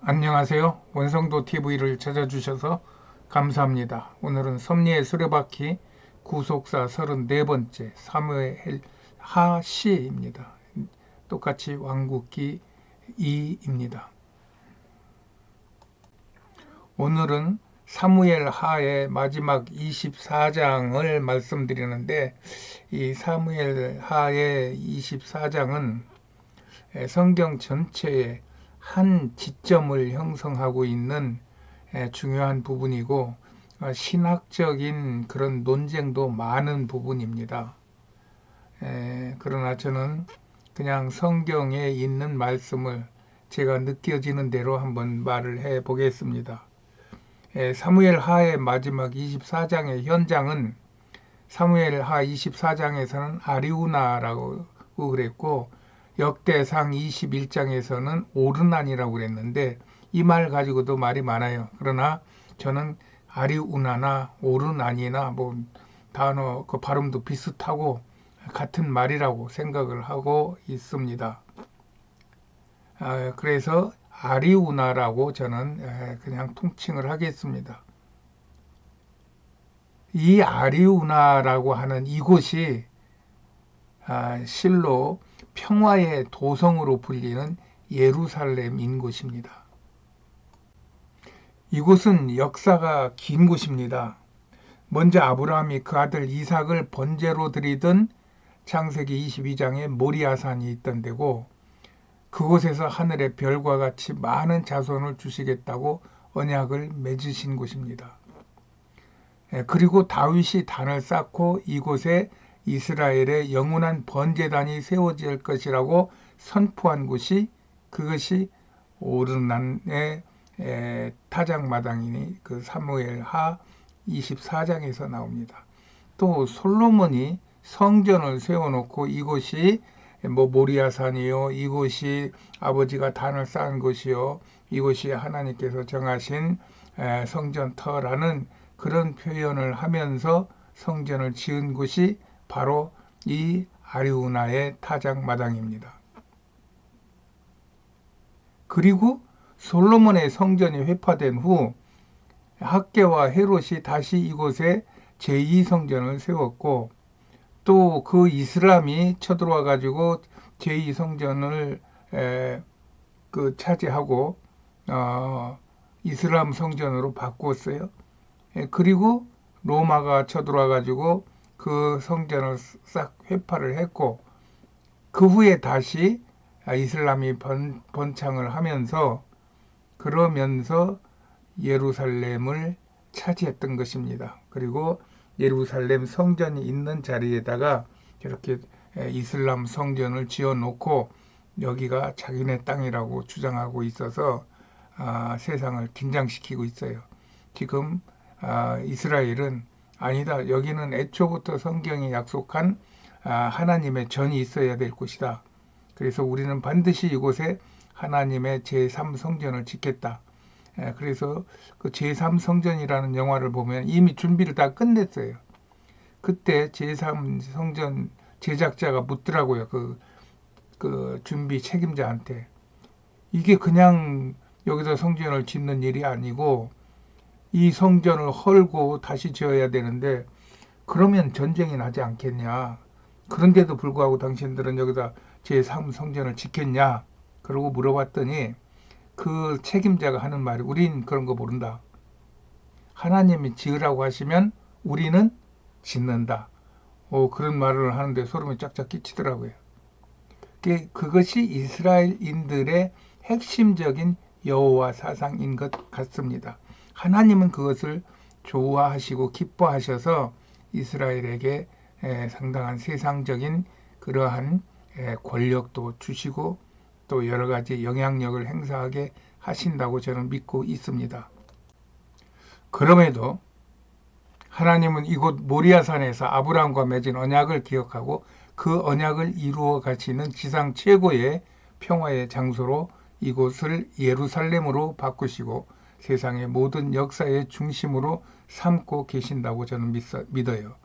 안녕하세요. 원성도 TV를 찾아주셔서 감사합니다. 오늘은 섭리의 수레바퀴 구속사 34번째 사무엘 하시입니다. 똑같이 왕국기 2입니다. 오늘은 사무엘 하의 마지막 24장을 말씀드리는데, 이 사무엘 하의 24장은 성경 전체의 한 지점을 형성하고 있는 중요한 부분이고, 신학적인 그런 논쟁도 많은 부분입니다. 그러나 저는 그냥 성경에 있는 말씀을 제가 느껴지는 대로 한번 말을 해 보겠습니다. 사무엘 하의 마지막 24장의 현장은 사무엘 하 24장에서는 아리우나라고 그랬고, 역대상 21장에서는 오르난이라고 그랬는데, 이 말 가지고도 말이 많아요. 그러나 저는 아리우나나 오르난이나 뭐 단어 그 발음도 비슷하고 같은 말이라고 생각을 하고 있습니다. 그래서 아리우나라고 저는 그냥 통칭을 하겠습니다. 이 아리우나라고 하는 이곳이 실로 평화의 도성으로 불리는 예루살렘인 곳입니다. 이곳은 역사가 긴 곳입니다. 먼저 아브라함이 그 아들 이삭을 번제로 드리던 창세기 22장에 모리아산이 있던 데고, 그곳에서 하늘의 별과 같이 많은 자손을 주시겠다고 언약을 맺으신 곳입니다. 그리고 다윗이 단을 쌓고 이곳에 이스라엘의 영원한 번제단이 세워질 것이라고 선포한 곳이, 그것이 오르난의 타작마당이니 그 사무엘 하 24장에서 나옵니다. 또 솔로몬이 성전을 세워놓고 이곳이 뭐 모리아산이요, 이곳이 아버지가 단을 쌓은 곳이요, 이곳이 하나님께서 정하신 성전터라는 그런 표현을 하면서 성전을 지은 곳이 바로 이 아리우나의 타작마당입니다. 그리고 솔로몬의 성전이 회파된 후 학개와 헤롯이 다시 이곳에 제2성전을 세웠고, 또 그 이슬람이 쳐들어와 가지고 제2성전을 차지하고 이슬람 성전으로 바꾸었어요. 그리고 로마가 쳐들어와 가지고 그 성전을 싹 회파를 했고, 그 후에 다시 이슬람이 번창을 하면서 그러면서 예루살렘을 차지했던 것입니다. 그리고 예루살렘 성전이 있는 자리에다가 이렇게 이슬람 성전을 지어 놓고 여기가 자기네 땅이라고 주장하고 있어서 세상을 긴장시키고 있어요. 지금 이스라엘은 아니다, 여기는 애초부터 성경이 약속한 하나님의 전이 있어야 될 곳이다. 그래서 우리는 반드시 이곳에 하나님의 제3성전을 짓겠다. 그래서 그 제3성전이라는 영화를 보면 이미 준비를 다 끝냈어요. 그때 제3성전 제작자가 묻더라고요. 그 준비 책임자한테. 이게 그냥 여기서 성전을 짓는 일이 아니고 이 성전을 헐고 다시 지어야 되는데 그러면 전쟁이 나지 않겠냐. 그런데도 불구하고 당신들은 여기다 제3성전을 짓겠냐. 그러고 물어봤더니 그 책임자가 하는 말이, 우린 그런 거 모른다. 하나님이 지으라고 하시면 우리는 짓는다. 그런 말을 하는데 소름이 쫙쫙 끼치더라고요. 그것이 이스라엘인들의 핵심적인 여호와 사상인 것 같습니다. 하나님은 그것을 좋아하시고 기뻐하셔서 이스라엘에게 상당한 세상적인 그러한 권력도 주시고 또 여러 가지 영향력을 행사하게 하신다고 저는 믿고 있습니다. 그럼에도 하나님은 이곳 모리아산에서 아브라함과 맺은 언약을 기억하고 그 언약을 이루어 가시는 지상 최고의 평화의 장소로 이곳을 예루살렘으로 바꾸시고 세상의 모든 역사의 중심으로 삼고 계신다고 저는 믿어요.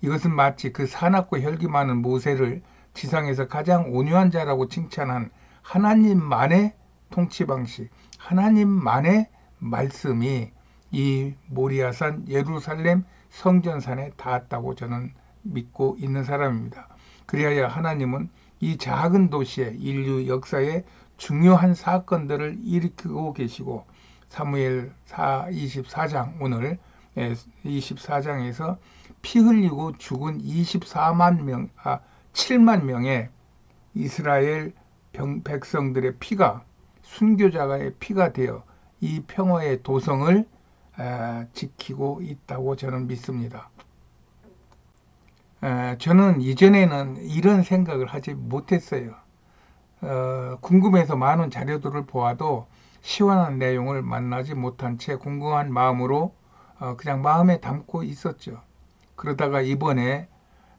이것은 마치 그 사납고 혈기 많은 모세를 지상에서 가장 온유한 자라고 칭찬한 하나님만의 통치 방식, 하나님만의 말씀이 이 모리아산 예루살렘 성전산에 닿았다고 저는 믿고 있는 사람입니다. 그리하여 하나님은 이 작은 도시의 인류 역사에 중요한 사건들을 일으키고 계시고 사무엘 24장 오늘 24장에서 피 흘리고 죽은 7만 명의 이스라엘 백성들의 피가 순교자의 피가 되어 이 평화의 도성을 지키고 있다고 저는 믿습니다. 저는 이전에는 이런 생각을 하지 못했어요. 궁금해서 많은 자료들을 보아도 시원한 내용을 만나지 못한 채 궁금한 마음으로 그냥 마음에 담고 있었죠. 그러다가 이번에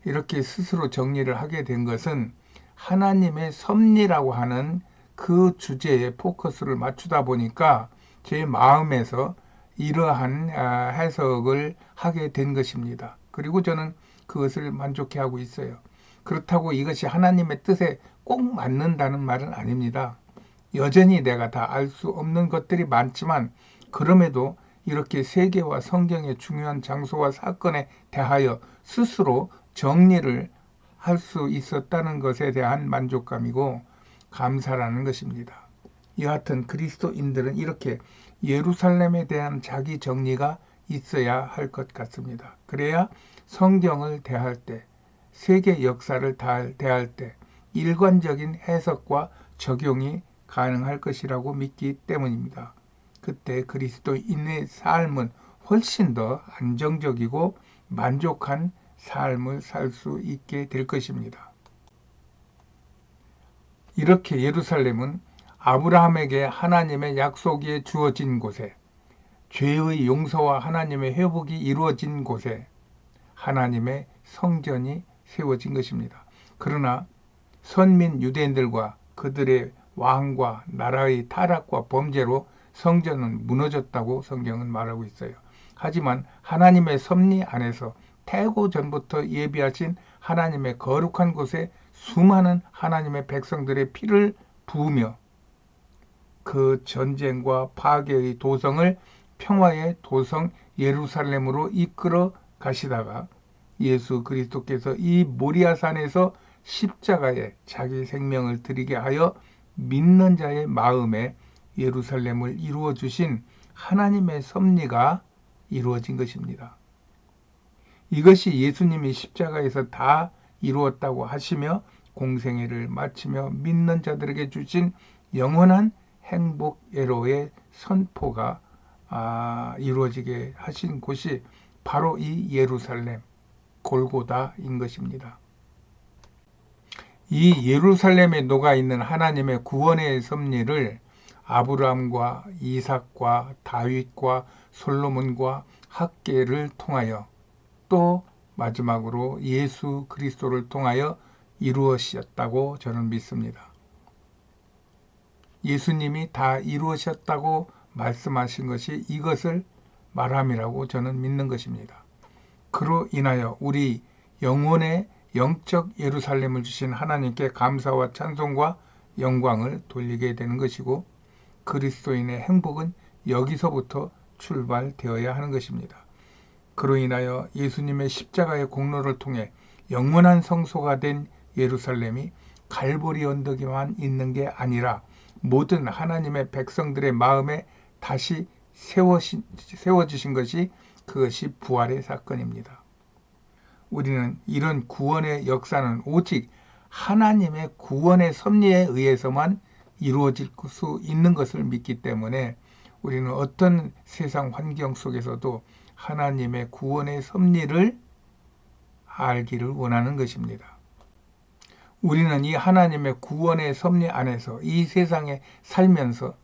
이렇게 스스로 정리를 하게 된 것은 하나님의 섭리라고 하는 그 주제에 포커스를 맞추다 보니까 제 마음에서 이러한 해석을 하게 된 것입니다. 그리고 저는 그것을 만족해하고 있어요. 그렇다고 이것이 하나님의 뜻에 꼭 맞는다는 말은 아닙니다. 여전히 내가 다 알 수 없는 것들이 많지만 그럼에도 이렇게 세계와 성경의 중요한 장소와 사건에 대하여 스스로 정리를 할 수 있었다는 것에 대한 만족감이고 감사라는 것입니다. 여하튼 그리스도인들은 이렇게 예루살렘에 대한 자기 정리가 있어야 할 것 같습니다. 그래야 성경을 대할 때, 세계 역사를 대할 때 일관적인 해석과 적용이 가능할 것이라고 믿기 때문입니다. 그때 그리스도인의 삶은 훨씬 더 안정적이고 만족한 삶을 살 수 있게 될 것입니다. 이렇게 예루살렘은 아브라함에게 하나님의 약속이 주어진 곳에, 죄의 용서와 하나님의 회복이 이루어진 곳에 하나님의 성전이 세워진 것입니다. 그러나 선민 유대인들과 그들의 왕과 나라의 타락과 범죄로 성전은 무너졌다고 성경은 말하고 있어요. 하지만 하나님의 섭리 안에서 태고 전부터 예비하신 하나님의 거룩한 곳에 수많은 하나님의 백성들의 피를 부으며 그 전쟁과 파괴의 도성을 평화의 도성 예루살렘으로 이끌어 가시다가 예수 그리스도께서 이 모리아산에서 십자가에 자기 생명을 드리게 하여 믿는 자의 마음에 예루살렘을 이루어 주신 하나님의 섭리가 이루어진 것입니다. 이것이 예수님이 십자가에서 다 이루었다고 하시며 공생애를 마치며 믿는 자들에게 주신 영원한 행복애로의 선포가 이루어지게 하신 곳이 바로 이 예루살렘 골고다인 것입니다. 이 예루살렘에 녹아있는 하나님의 구원의 섭리를 아브라함과 이삭과 다윗과 솔로몬과 학개를 통하여 또 마지막으로 예수 그리스도를 통하여 이루어졌다고 저는 믿습니다. 예수님이 다 이루어졌다고 말씀하신 것이 이것을 말함이라고 저는 믿는 것입니다. 그로 인하여 우리 영혼의 영적 예루살렘을 주신 하나님께 감사와 찬송과 영광을 돌리게 되는 것이고 그리스도인의 행복은 여기서부터 출발되어야 하는 것입니다. 그로 인하여 예수님의 십자가의 공로를 통해 영원한 성소가 된 예루살렘이 갈보리 언덕에만 있는 게 아니라 모든 하나님의 백성들의 마음에 다시 세워지신 것이 그것이 부활의 사건입니다. 우리는 이런 구원의 역사는 오직 하나님의 구원의 섭리에 의해서만 이루어질 수 있는 것을 믿기 때문에 우리는 어떤 세상 환경 속에서도 하나님의 구원의 섭리를 알기를 원하는 것입니다. 우리는 이 하나님의 구원의 섭리 안에서 이 세상에 살면서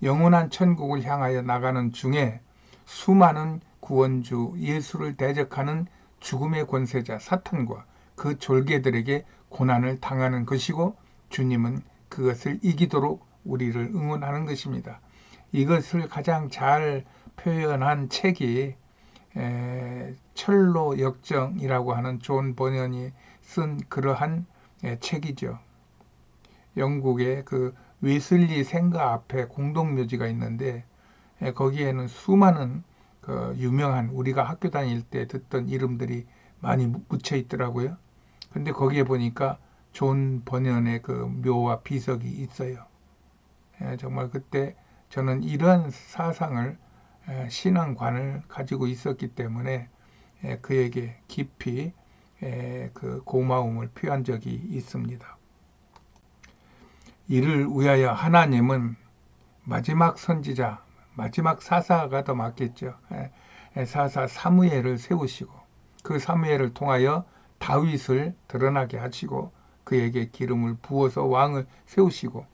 영원한 천국을 향하여 나가는 중에 수많은 구원주 예수를 대적하는 죽음의 권세자 사탄과 그 졸개들에게 고난을 당하는 것이고 주님은 그것을 이기도록 우리를 응원하는 것입니다. 이것을 가장 잘 표현한 책이 철로 역정이라고 하는 존 버년이 쓴 그러한 책이죠. 영국의 그 웨슬리 생가 앞에 공동묘지가 있는데 거기에는 수많은 그 유명한 우리가 학교 다닐 때 듣던 이름들이 많이 묻혀 있더라고요. 근데 거기에 보니까 존 버년의 그 묘와 비석이 있어요. 정말 그때 저는 이러한 사상을 신앙관을 가지고 있었기 때문에 그에게 깊이 그 고마움을 표한 적이 있습니다. 이를 위하여 하나님은 마지막 선지자, 마지막 사사가 더 맞겠죠. 사사 사무엘을 세우시고 그 사무엘을 통하여 다윗을 드러나게 하시고 그에게 기름을 부어서 왕을 세우시고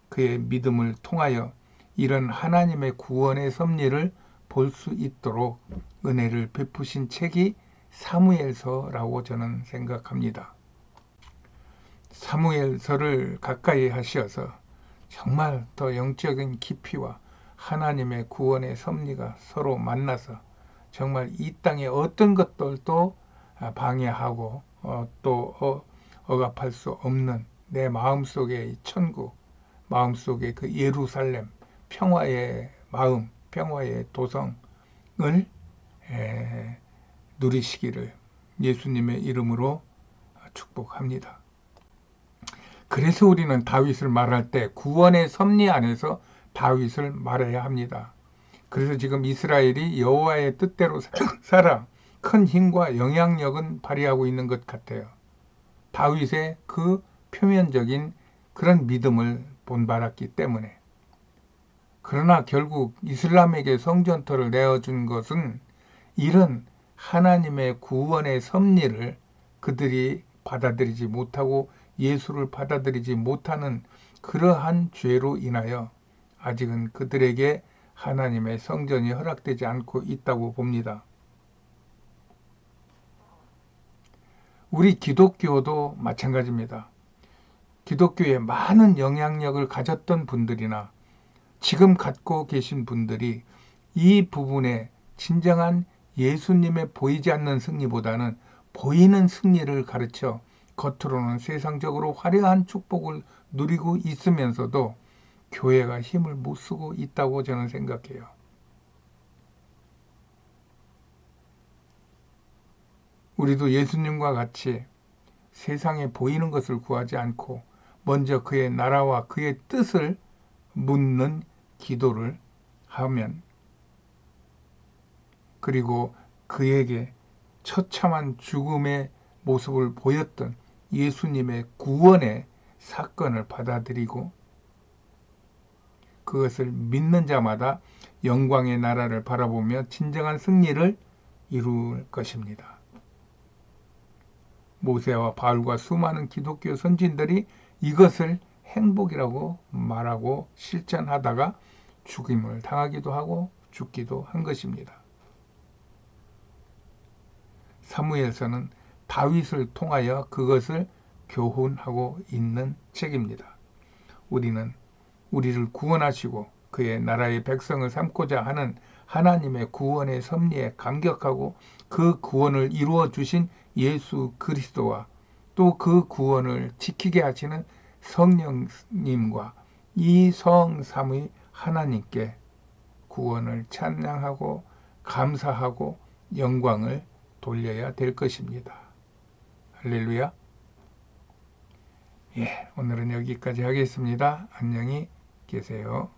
그의 믿음을 통하여 이런 하나님의 구원의 섭리를 볼 수 있도록 은혜를 베푸신 책이 사무엘서라고 저는 생각합니다. 사무엘서를 가까이 하셔서 정말 더 영적인 깊이와 하나님의 구원의 섭리가 서로 만나서 정말 이 땅의 어떤 것들도 방해하고 또 억압할 수 없는 내 마음속의 천국, 마음속의 그 예루살렘, 평화의 마음, 평화의 도성을 누리시기를 예수님의 이름으로 축복합니다. 그래서 우리는 다윗을 말할 때 구원의 섭리 안에서 다윗을 말해야 합니다. 그래서 지금 이스라엘이 여호와의 뜻대로 살아 큰 힘과 영향력은 발휘하고 있는 것 같아요. 다윗의 그 표면적인 그런 믿음을 본받았기 때문에. 그러나 결국 이슬람에게 성전터를 내어준 것은 이런 하나님의 구원의 섭리를 그들이 받아들이지 못하고 예수를 받아들이지 못하는 그러한 죄로 인하여 아직은 그들에게 하나님의 성전이 허락되지 않고 있다고 봅니다. 우리 기독교도 마찬가지입니다. 기독교에 많은 영향력을 가졌던 분들이나 지금 갖고 계신 분들이 이 부분에 진정한 예수님의 보이지 않는 승리보다는 보이는 승리를 가르쳐 겉으로는 세상적으로 화려한 축복을 누리고 있으면서도 교회가 힘을 못 쓰고 있다고 저는 생각해요. 우리도 예수님과 같이 세상에 보이는 것을 구하지 않고 먼저 그의 나라와 그의 뜻을 묻는 기도를 하면 그리고 그에게 처참한 죽음의 모습을 보였던 예수님의 구원의 사건을 받아들이고 그것을 믿는 자마다 영광의 나라를 바라보며 진정한 승리를 이룰 것입니다. 모세와 바울과 수많은 기독교 선진들이 이것을 행복이라고 말하고 실천하다가 죽임을 당하기도 하고 죽기도 한 것입니다. 사무엘서는 다윗을 통하여 그것을 교훈하고 있는 책입니다. 우리는 우리를 구원하시고 그의 나라의 백성을 삼고자 하는 하나님의 구원의 섭리에 감격하고 그 구원을 이루어 주신 예수 그리스도와 또 그 구원을 지키게 하시는 성령님과 이 성삼위 하나님께 구원을 찬양하고 감사하고 영광을 돌려야 될 것입니다. 할렐루야. 오늘은 여기까지 하겠습니다. 안녕히 계세요.